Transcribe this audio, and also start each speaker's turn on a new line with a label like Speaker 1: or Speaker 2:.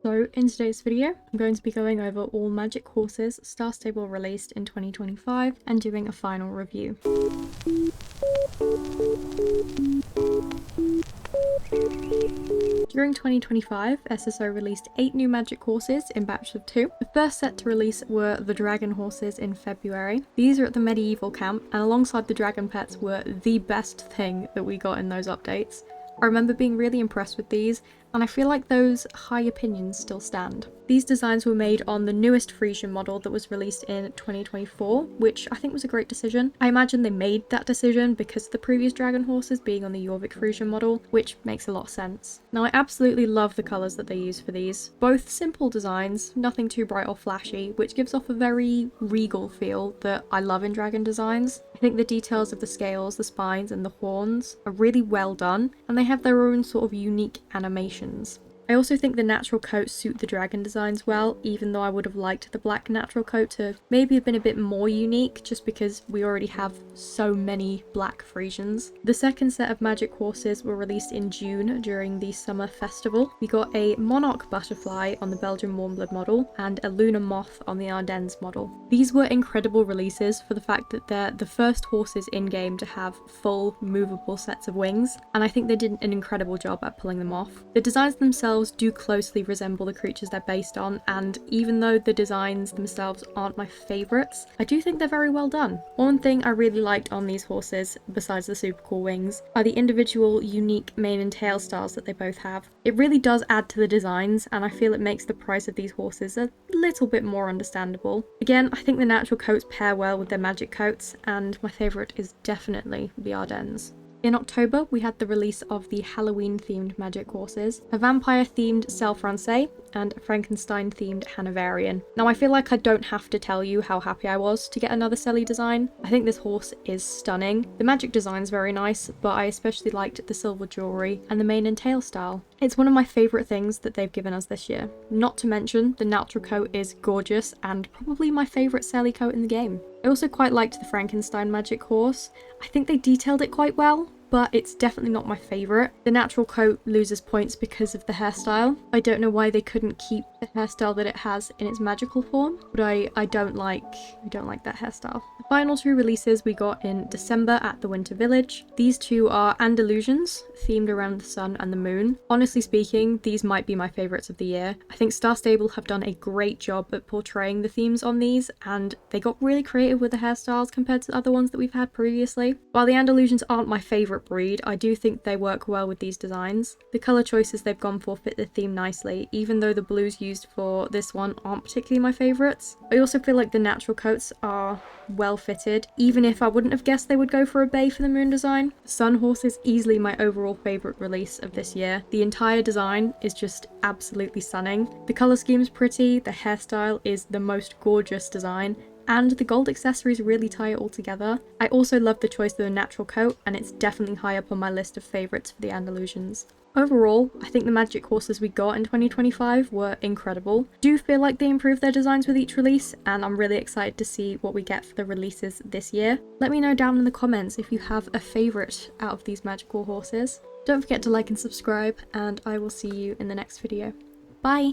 Speaker 1: So in today's video, I'm going to be going over all magic horses Star Stable released in 2025 and doing a final review. During 2025, SSO released 8 new magic horses in batches of 2. The first set to release were the dragon horses in February. These are at the medieval camp, and alongside the dragon pets were the best thing that we got in those updates. I remember being really impressed with these, and I feel like those high opinions still stand. These designs were made on the newest Frisian model that was released in 2024, which I think was a great decision. I imagine they made that decision because of the previous dragon horses being on the Jorvik Frisian model, which makes a lot of sense. Now I absolutely love the colours that they use for these. Both simple designs, nothing too bright or flashy, which gives off a very regal feel that I love in dragon designs. I think the details of the scales, the spines and the horns are really well done, and they have their own sort of unique animations. I also think the natural coats suit the dragon designs well, even though I would have liked the black natural coat to maybe have been a bit more unique, just because we already have so many black Frisians. The second set of magic horses were released in June during the summer festival. We got a monarch butterfly on the Belgian warmblood model and a lunar moth on the Ardennes model. These were incredible releases for the fact that they're the first horses in-game to have full movable sets of wings, and I think they did an incredible job at pulling them off. The designs themselves do closely resemble the creatures they're based on, and even though the designs themselves aren't my favourites, I do think they're very well done. One thing I really liked on these horses, besides the super cool wings, are the individual unique mane and tail styles that they both have. It really does add to the designs, and I feel it makes the price of these horses a little bit more understandable. Again, I think the natural coats pair well with their magic coats, and my favourite is definitely the Ardennes. In October, we had the release of the Halloween-themed magic horses, a vampire-themed Selle Francais, and a Frankenstein-themed Hanoverian. Now, I feel like I don't have to tell you how happy I was to get another Selle design. I think this horse is stunning. The magic design's very nice, but I especially liked the silver jewellery and the mane and tail style. It's one of my favourite things that they've given us this year. Not to mention, the natural coat is gorgeous and probably my favourite Selle coat in the game. I also quite liked the Frankenstein magic horse. I think they detailed it quite well, but it's definitely not my favourite. The natural coat loses points because of the hairstyle. I don't know why they couldn't keep the hairstyle that it has in its magical form, but I don't like that hairstyle. The final 2 releases we got in December at the Winter Village. These 2 are Andalusians, themed around the sun and the moon. Honestly speaking, these might be my favourites of the year. I think Star Stable have done a great job at portraying the themes on these, and they got really creative with the hairstyles compared to other ones that we've had previously. While the Andalusians aren't my favourite breed, I do think they work well with these designs. The colour choices they've gone for fit the theme nicely, even though the blues used for this one aren't particularly my favourites. I also feel like the natural coats are well fitted, even if I wouldn't have guessed they would go for a bay for the moon design. The Sun horse is easily my overall favourite release of this year. The entire design is just absolutely stunning. The colour scheme is pretty, the hairstyle is the most gorgeous design, and the gold accessories really tie it all together. I also love the choice of the natural coat, and it's definitely high up on my list of favourites for the Andalusians. Overall, I think the magic horses we got in 2025 were incredible. Do feel like they improved their designs with each release, and I'm really excited to see what we get for the releases this year. Let me know down in the comments if you have a favourite out of these magical horses. Don't forget to like and subscribe, and I will see you in the next video. Bye!